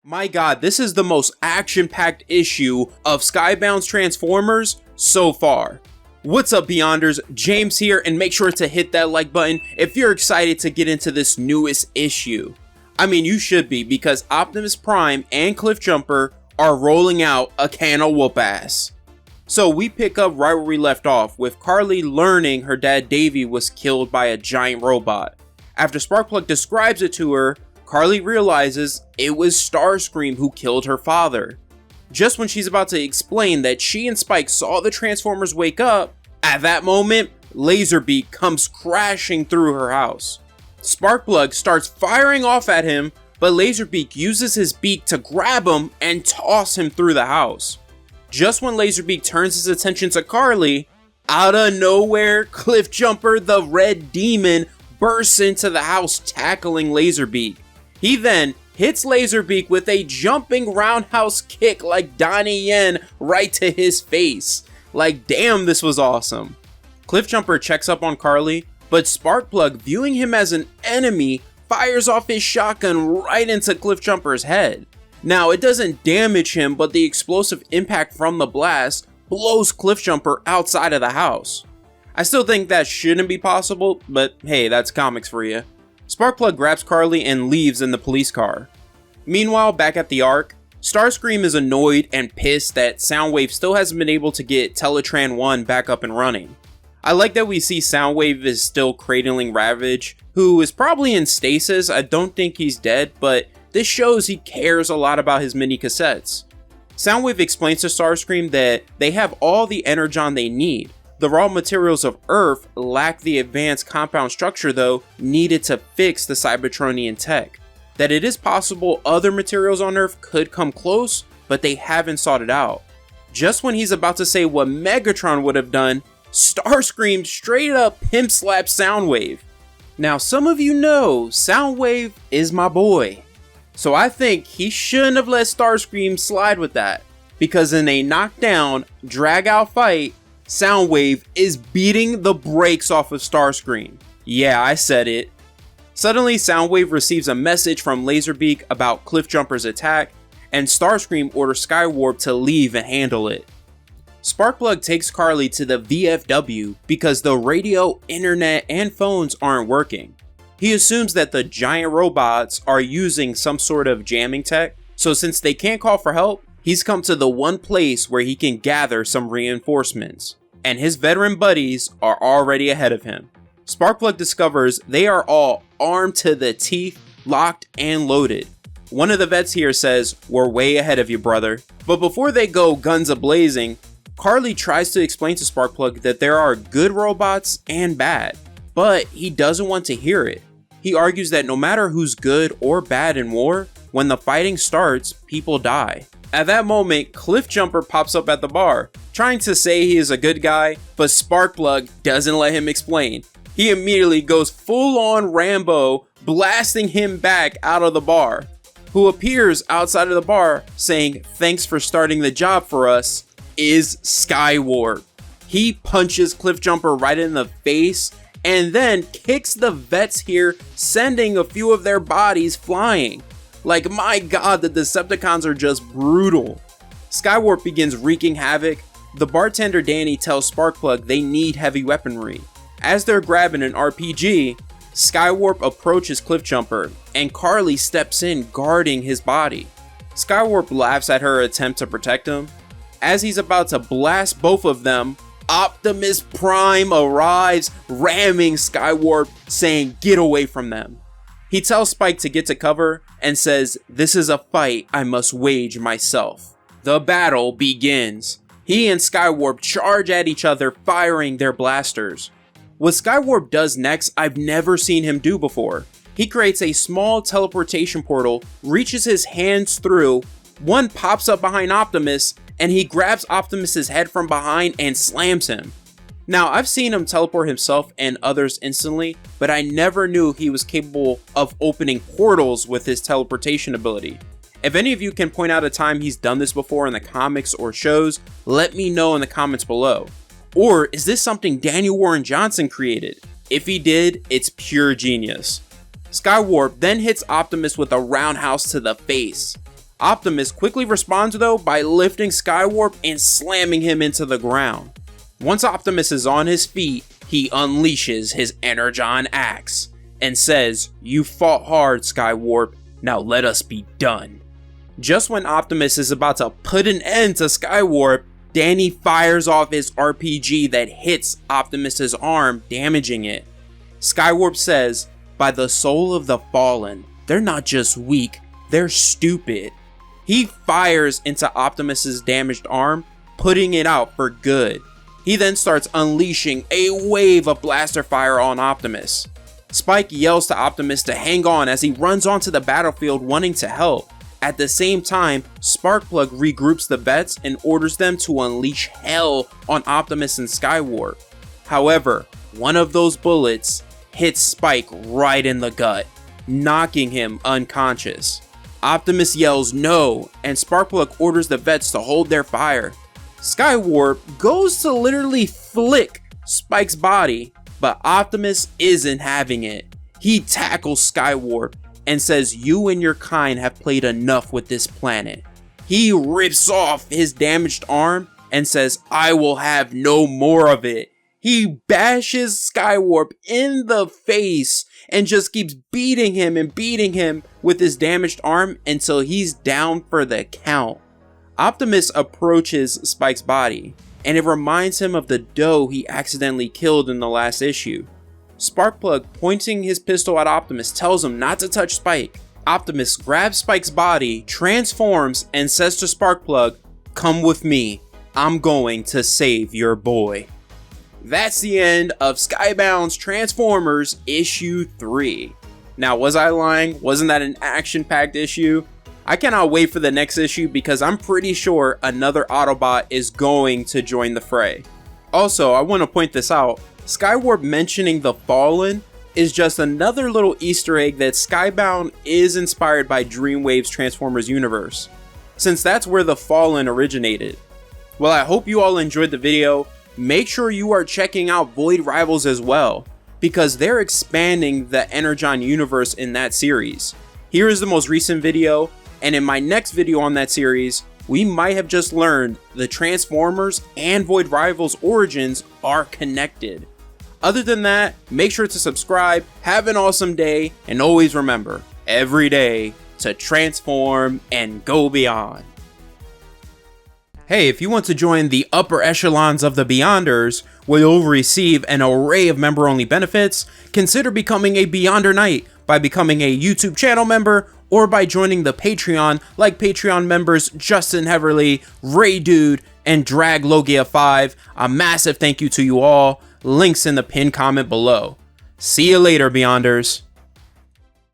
My god, this is the most action-packed issue of Skybound's Transformers so far. What's up, Beyonders? James here, and make sure to hit that like button if you're excited to get into this newest issue. I mean, you should be, because Optimus Prime and Cliffjumper are rolling out a can of whoop ass. So we pick up right where we left off, with Carly learning her dad Davey was killed by a giant robot. After Sparkplug describes it to her, Carly realizes it was Starscream who killed her father. Just when she's about to explain that she and Spike saw the Transformers wake up, at that moment, Laserbeak comes crashing through her house. Sparkplug starts firing off at him, but Laserbeak uses his beak to grab him and toss him through the house. Just when Laserbeak turns his attention to Carly, out of nowhere, Cliffjumper the Red Demon bursts into the house, tackling Laserbeak. He then hits Laserbeak with a jumping roundhouse kick like Donnie Yen right to his face. Like, damn, this was awesome. Cliffjumper checks up on Carly, but Sparkplug, viewing him as an enemy, fires off his shotgun right into Cliffjumper's head. Now, it doesn't damage him, but the explosive impact from the blast blows Cliffjumper outside of the house. I still think that shouldn't be possible, but hey, that's comics for you. Sparkplug grabs Carly and leaves in the police car. Meanwhile, back at the Ark, Starscream is annoyed and pissed that Soundwave still hasn't been able to get Teletran 1 back up and running. I like that we see Soundwave is still cradling Ravage, who is probably in stasis. I don't think he's dead, but this shows he cares a lot about his mini cassettes. Soundwave explains to Starscream that they have all the Energon they need. The raw materials of Earth lack the advanced compound structure, though, needed to fix the Cybertronian tech. That it is possible other materials on Earth could come close, but they haven't sought it out. Just when he's about to say what Megatron would have done, Starscream straight up pimp slaps Soundwave. Now, some of you know Soundwave is my boy, so I think he shouldn't have let Starscream slide with that, because in a knockdown, drag out fight, Soundwave is beating the brakes off of Starscream. Yeah, I said it. Suddenly, Soundwave receives a message from Laserbeak about Cliffjumper's attack, and Starscream orders Skywarp to leave and handle it. Sparkplug takes Carly to the VFW because the radio, internet, and phones aren't working. He assumes that the giant robots are using some sort of jamming tech, so since they can't call for help, he's come to the one place where he can gather some reinforcements, and his veteran buddies are already ahead of him. Sparkplug discovers they are all armed to the teeth, locked and loaded. One of the vets here says, "We're way ahead of you, brother." But before they go guns a-blazing, Carly tries to explain to Sparkplug that there are good robots and bad, but he doesn't want to hear it. He argues that no matter who's good or bad in war, when the fighting starts, people die. At that moment, Cliffjumper pops up at the bar, trying to say he is a good guy, but Sparkplug doesn't let him explain. He immediately goes full-on Rambo, blasting him back out of the bar, who appears outside of the bar saying, "Thanks for starting the job for us," is Skywarp. He punches Cliffjumper right in the face, and then kicks the vets here, sending a few of their bodies flying. Like, my god, the Decepticons are just brutal. Skywarp begins wreaking havoc. The bartender Danny tells Sparkplug they need heavy weaponry. As they're grabbing an RPG, Skywarp approaches Cliffjumper, and Carly steps in, guarding his body. Skywarp laughs at her attempt to protect him. As he's about to blast both of them, Optimus Prime arrives, ramming Skywarp, saying, "Get away from them." He tells Spike to get to cover and says, "This is a fight I must wage myself." The battle begins. He and Skywarp charge at each other, firing their blasters. What Skywarp does next, I've never seen him do before. He creates a small teleportation portal, reaches his hands through, one pops up behind Optimus, and he grabs Optimus's head from behind and slams him. Now, I've seen him teleport himself and others instantly, but I never knew he was capable of opening portals with his teleportation ability. If any of you can point out a time he's done this before in the comics or shows, let me know in the comments below. Or is this something Daniel Warren Johnson created? If he did, it's pure genius. Skywarp then hits Optimus with a roundhouse to the face. Optimus quickly responds though by lifting Skywarp and slamming him into the ground. Once Optimus is on his feet, he unleashes his Energon axe and says, "You fought hard, Skywarp, now let us be done." Just when Optimus is about to put an end to Skywarp, Danny fires off his RPG that hits Optimus's arm, damaging it. Skywarp says, "By the soul of the fallen, they're not just weak, they're stupid." He fires into Optimus's damaged arm, putting it out for good. He then starts unleashing a wave of blaster fire on Optimus. Spike yells to Optimus to hang on as he runs onto the battlefield wanting to help. At the same time, Sparkplug regroups the vets and orders them to unleash hell on Optimus and Skywarp. However, one of those bullets hits Spike right in the gut, knocking him unconscious. Optimus yells no, and Sparkplug orders the vets to hold their fire. Skywarp goes to literally flick Spike's body, but Optimus isn't having it. He tackles Skywarp and says, "You and your kind have played enough with this planet." He rips off his damaged arm and says, "I will have no more of it." He bashes Skywarp in the face and just keeps beating him with his damaged arm until he's down for the count. Optimus approaches Spike's body, and it reminds him of the doe he accidentally killed in the last issue. Sparkplug, pointing his pistol at Optimus, tells him not to touch Spike. Optimus grabs Spike's body, transforms, and says to Sparkplug, "Come with me, I'm going to save your boy." That's the end of Skybound's Transformers issue 3. Now, was I lying? Wasn't that an action-packed issue? I cannot wait for the next issue because I'm pretty sure another Autobot is going to join the fray. Also, I want to point this out. Skywarp mentioning the Fallen is just another little Easter egg that Skybound is inspired by Dreamwave's Transformers universe, since that's where the Fallen originated. Well, I hope you all enjoyed the video. Make sure you are checking out Void Rivals as well, because they're expanding the Energon universe in that series. Here is the most recent video, and in my next video on that series, we might have just learned the Transformers and Void Rivals origins are connected. Other than that, make sure to subscribe, have an awesome day, and always remember, every day, to transform and go beyond. Hey, if you want to join the upper echelons of the Beyonders, where you'll receive an array of member-only benefits, consider becoming a Beyonder Knight by becoming a YouTube channel member or by joining the Patreon like Patreon members Justin Heverly, Ray Dude, and Drag Logia 5. A massive thank you to you all. Links in the pinned comment below. See you later, Beyonders.